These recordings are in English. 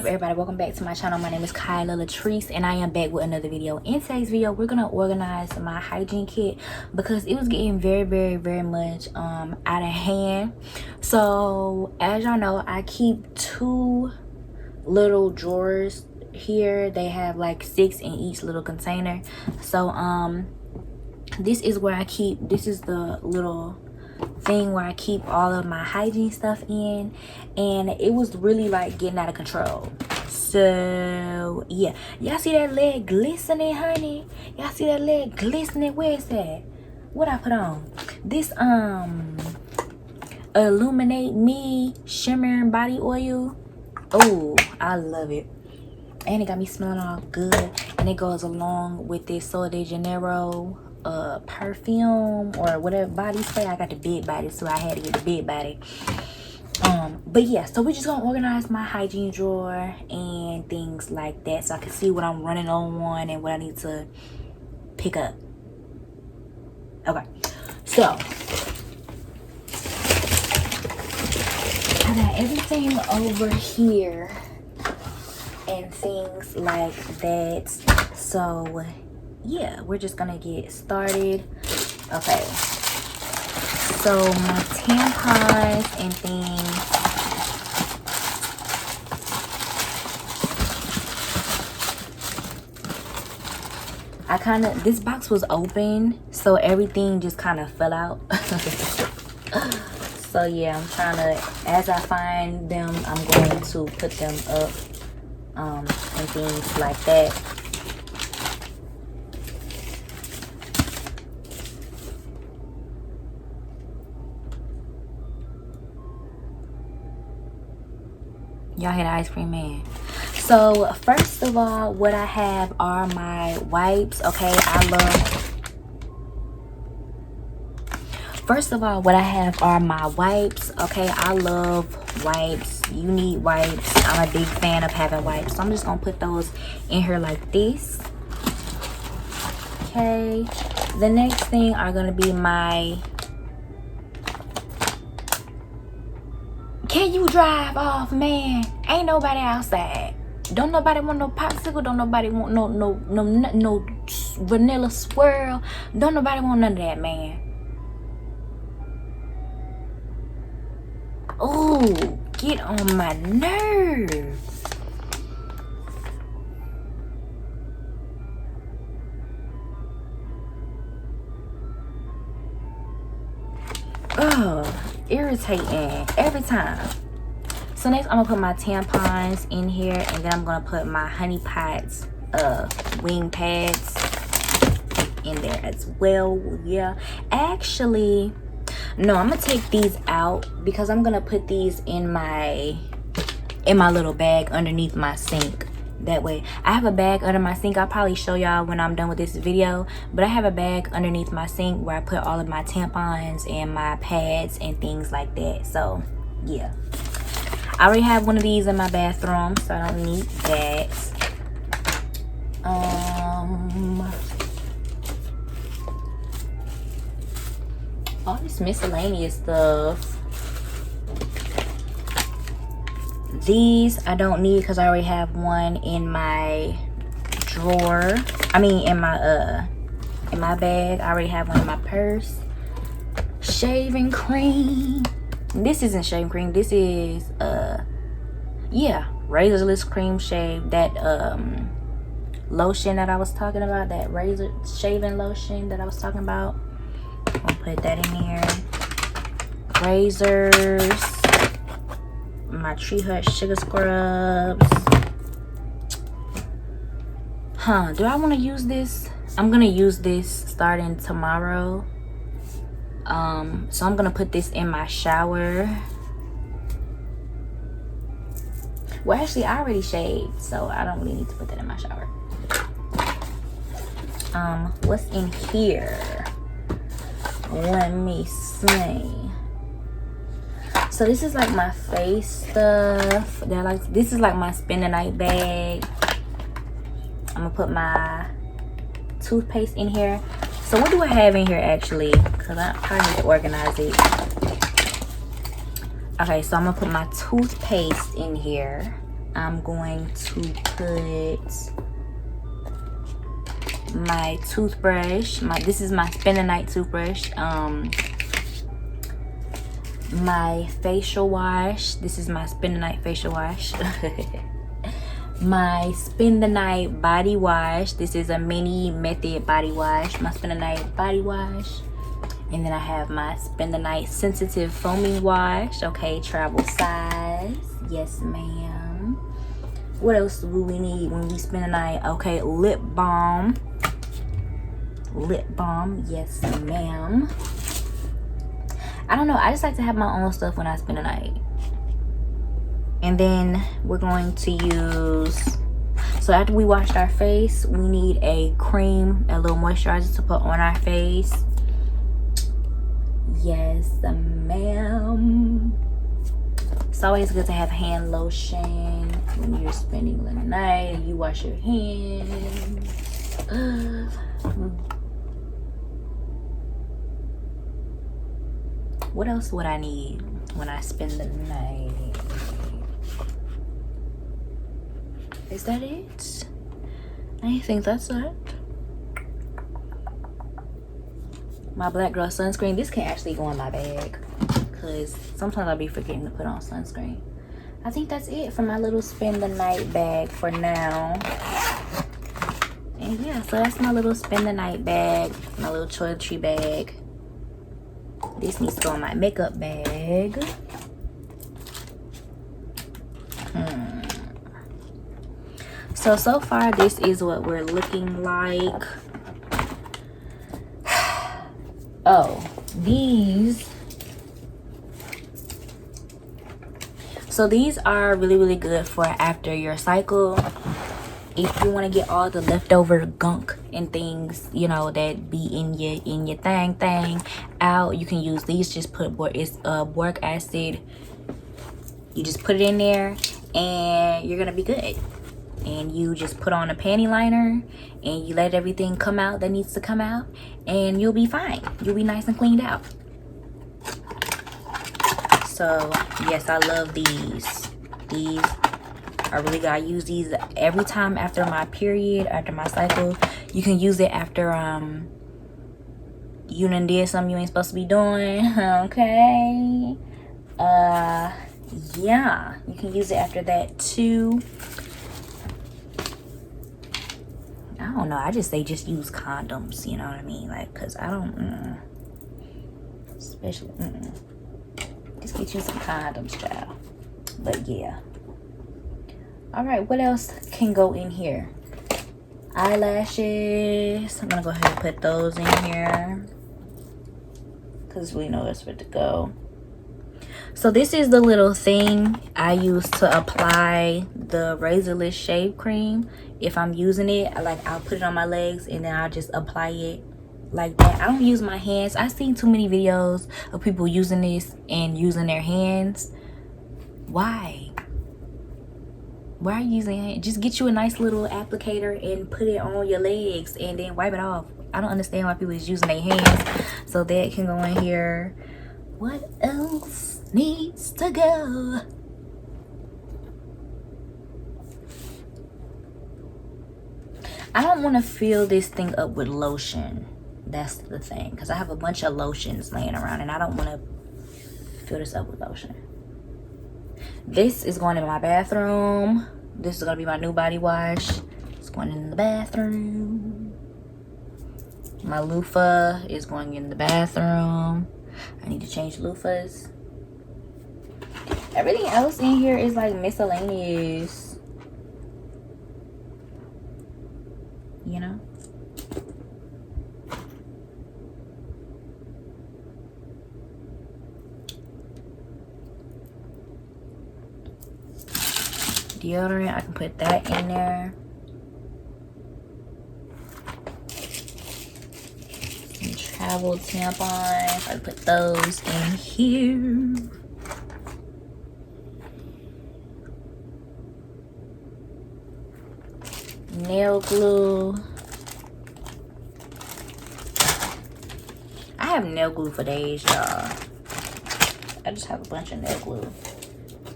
everybody? Welcome back to my channel. My name is Kyla Latrice and I am back with another video. In today's video, we're gonna organize my hygiene kit because it was getting very much out of hand. So as y'all know, I keep two little drawers here. They have like 6 in each little container. So this is where I keep, this is the little thing where I keep all of my hygiene stuff in, and it was really like getting out of control. So yeah, y'all see that leg glistening, honey? Y'all see that leg glistening? Where is that? What I put on? This Illuminate Me shimmering body oil. Oh, I love it, and it got me smelling all good, and it goes along with this Sol de Janeiro perfume or whatever body spray. I got the big body, so I had to get the big body. But yeah, so we're just gonna organize my hygiene drawer and things like that, so I can see what I'm running on and what I need to pick up. Okay, so I got everything over here and things like that. So yeah, we're just gonna get started. Okay, so my tampons and things, I kind of, this box was open, so everything just kind of fell out. So yeah, I'm trying to, as I find them, I'm going to put them up and things like that. Y'all hear the ice cream man? So first of all, what I have are my wipes. Okay, first of all, what I have are my wipes. Okay, I love wipes. You need wipes. I'm a big fan of having wipes, so I'm just gonna put those in here like this. Okay, the next thing are gonna be my, can you drive off, man? Ain't nobody outside. Don't nobody want no popsicle. Don't nobody want no vanilla swirl. Don't nobody want none of that, man. Oh, get on my nerves. Oh, irritating every time. So next, I'm gonna put my tampons in here, and then I'm gonna put my honey pots wing pads in there as well. Yeah, actually no, I'm gonna take these out because I'm gonna put these in my little bag underneath my sink. That way, I have a bag under my sink. I'll probably show y'all when I'm done with this video, but I have a bag underneath my sink where I put all of my tampons and my pads and things like that. So yeah, I already have one of these in my bathroom, so I don't need that. All this miscellaneous stuff. These I don't need because I already have one in my drawer. I mean, in my bag. I already have one in my purse. Shaving cream. This isn't shaving cream. This is yeah, razorless cream shave. That lotion that I was talking about, that razor shaving lotion that I was talking about. I'll put that in here. Razors, my Tree Hut sugar scrubs. Do I want to use this? I'm gonna use this starting tomorrow. So I'm gonna put this in my shower. Well, actually, I already shaved, so I don't really need to put that in my shower. What's in here? Let me see. So this is like my face stuff. This is like my spend the night bag. I'm gonna put my toothpaste in here. So what do I have in here actually? Because I probably need to organize it. Okay, so I'm gonna put my toothpaste in here. I'm going to put my toothbrush. This is my spend the night toothbrush. My facial wash. This is my spend the night facial wash. My spend the night body wash. This is a mini method body wash. My spend the night body wash. And then I have my spend the night sensitive foaming wash. Okay, travel size. Yes, ma'am. What else do we need when we spend the night? Okay, lip balm. Lip balm. Yes, ma'am. I don't know. I just like to have my own stuff when I spend the night. And then we're going to use, so after we washed our face, we need a cream, a little moisturizer to put on our face. Yes, ma'am. It's always good to have hand lotion when you're spending the night and you wash your hands. What else would I need when I spend the night? Is that it? I think that's it. My black girl sunscreen. This can actually go in my bag because sometimes I'll be forgetting to put on sunscreen. I think that's it for my little spend the night bag for now. And yeah, so that's my little spend the night bag, my little toiletry bag. This needs to go in my makeup bag. So far this is what we're looking like. Oh, these. So these are really good for after your cycle. If you want to get all the leftover gunk and things, you know, that be in your thing out, you can use these. Just put boric acid. You just put it in there and you're gonna be good. And you just put on a panty liner and you let everything come out that needs to come out and you'll be fine. You'll be nice and cleaned out. So yes, I love these. These are really good. I use these every time after my period, after my cycle. You can use it after you done did something you ain't supposed to be doing. Okay. Yeah, you can use it after that too. I don't know. I just say just use condoms. You know what I mean? Like, cause I don't. Especially. Just get you some condoms, child. But yeah. All right. What else can go in here? Eyelashes. I'm gonna go ahead and put those in here because we know it's good to go. So this is the little thing I use to apply the razorless shave cream. If I'm using it, I'll put it on my legs and then I'll just apply it like that. I don't use my hands. I've seen too many videos of people using this and using their hands. Why? Why are you using it? Just get you a nice little applicator and put it on your legs and then wipe it off. I don't understand why people is using their hands. So that can go in here. What else needs to go? I don't want to fill this thing up with lotion. That's the thing, because I have a bunch of lotions laying around and I don't want to fill this up with lotion. This is going in my bathroom. This is going to be my new body wash. It's going in the bathroom. My loofah is going in the bathroom. I need to change loofahs. Everything else in here is like miscellaneous. You know? Deodorant, I can put that in there. And travel tampons, I can put those in here. Nail glue. I have nail glue for days, y'all. I just have a bunch of nail glue.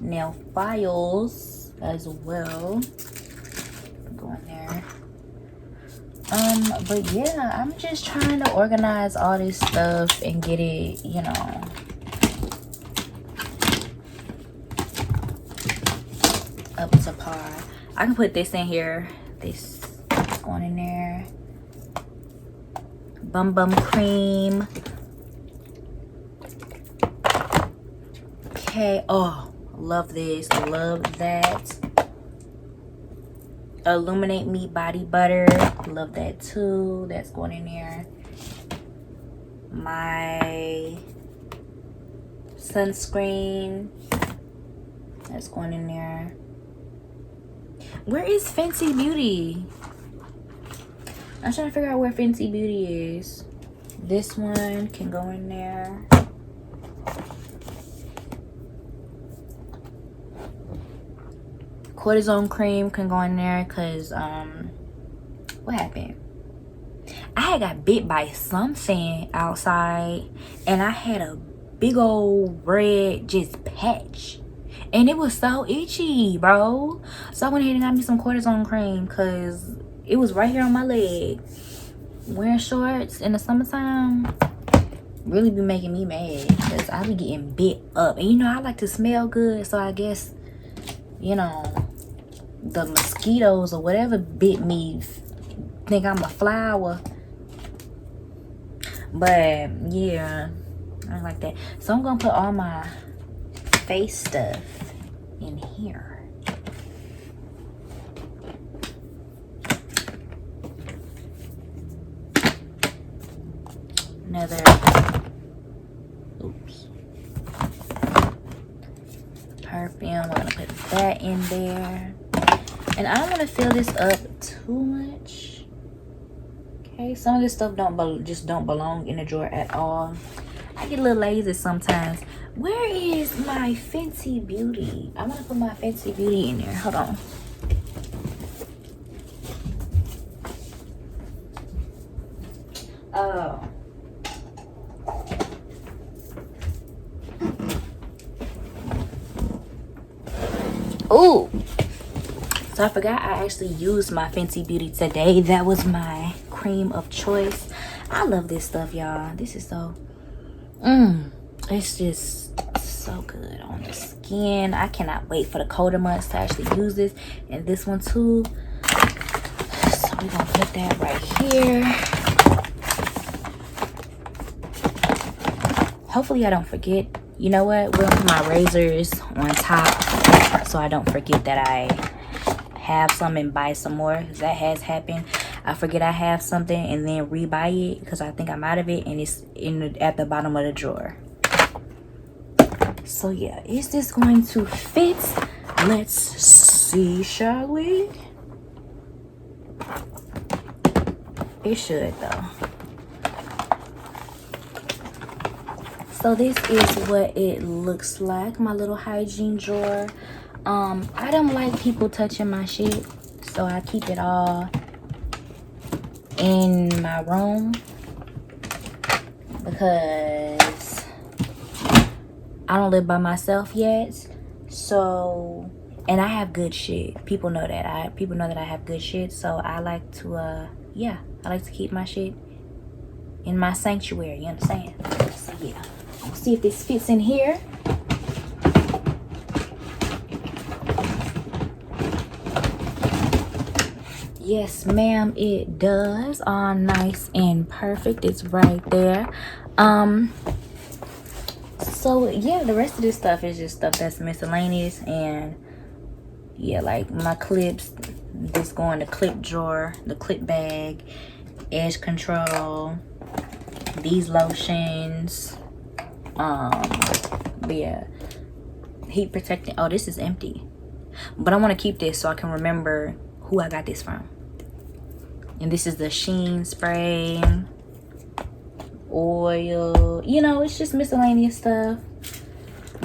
Nail files. as well. Go in there. But yeah, I'm just trying to organize all this stuff and get it, you know, up to par. I can put this in here. This going in there. Bum Bum Cream. Okay. Oh, love this. Love that. Illuminate Me Body Butter. Love that too. That's going in there. My sunscreen. That's going in there. Where is Fenty Beauty? I'm trying to figure out where Fenty Beauty is. This one can go in there. Cortisone cream can go in there because what happened? I had got bit by something outside and I had a big old red just patch and it was so itchy, bro. So I went ahead and got me some cortisone cream because it was right here on my leg. Wearing shorts in the summertime really be making me mad because I be getting bit up, and you know I like to smell good, so I guess, you know, the mosquitoes or whatever bit me think I'm a flower. But yeah, I like that. So I'm gonna put all my face stuff in here. Another, oops, perfume. We're gonna put that in there. And I don't want to fill this up too much. Okay, some of this stuff just don't belong in the drawer at all. I get a little lazy sometimes. Where is my Fenty Beauty? I want to put my Fenty Beauty in there. Hold on. Oh. Ooh. So I forgot I actually used my Fenty Beauty today. That was my cream of choice. I love this stuff, y'all. This is so it's just so good on the skin. I cannot wait for the colder months to actually use this, and this one too. So we're gonna put that right here. Hopefully I don't forget. You know what, we're gonna put my razors on top so I don't forget that I have some and buy some more. That has happened. I forget I have something and then rebuy it because I think I'm out of it and it's at the bottom of the drawer. So yeah, is this going to fit? Let's see, shall we? It should though. So this is what it looks like, my little hygiene drawer. I don't like people touching my shit, so I keep it all in my room because I don't live by myself yet. So, and I have good shit. People know that. People know that I have good shit. So I like to yeah, I like to keep my shit in my sanctuary, you understand? So yeah, I'll see if this fits in here. Yes, ma'am, it does. All nice and perfect. It's right there. So yeah, the rest of this stuff is just stuff that's miscellaneous, and yeah, like my clips, this go in the clip drawer, the clip bag, edge control, these lotions, but yeah, heat protecting. Oh, this is empty, but I want to keep this so I can remember who I got this from. And this is the Sheen spray, oil, you know, it's just miscellaneous stuff,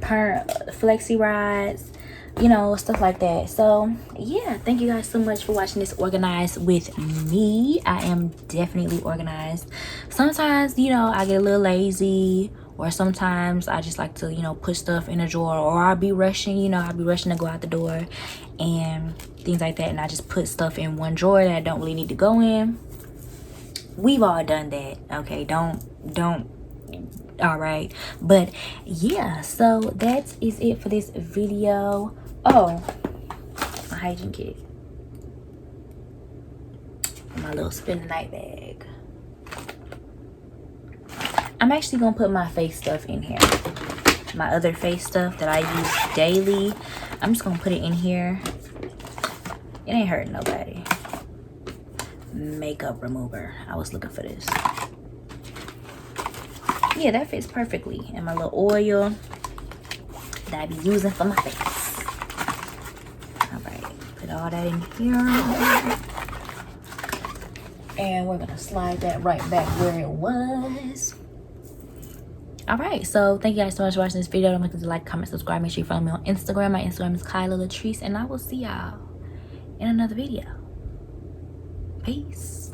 flexi rods, you know, stuff like that. So yeah, thank you guys so much for watching this organized with me. I am definitely organized. Sometimes, you know, I get a little lazy or sometimes I just like to, you know, put stuff in a drawer, or I'll be rushing, you know, I'll be rushing to go out the door and things like that, and I just put stuff in one drawer that I don't really need to go in. We've all done that, okay? Don't all right, but yeah, so that is it for this video. Oh, my hygiene kit, my little spend the night bag. I'm actually gonna put my face stuff in here, my other face stuff that I use daily. I'm just gonna put it in here. It ain't hurting nobody. Makeup remover, I was looking for this. Yeah, that fits perfectly. And my little oil that I be using for my face. All right, put all that in here. And we're gonna slide that right back where it was. All right, so thank you guys so much for watching this video. Don't forget to like, comment, subscribe. Make sure you follow me on Instagram. My Instagram is Kyla Latrice, and I will see y'all in another video. Peace.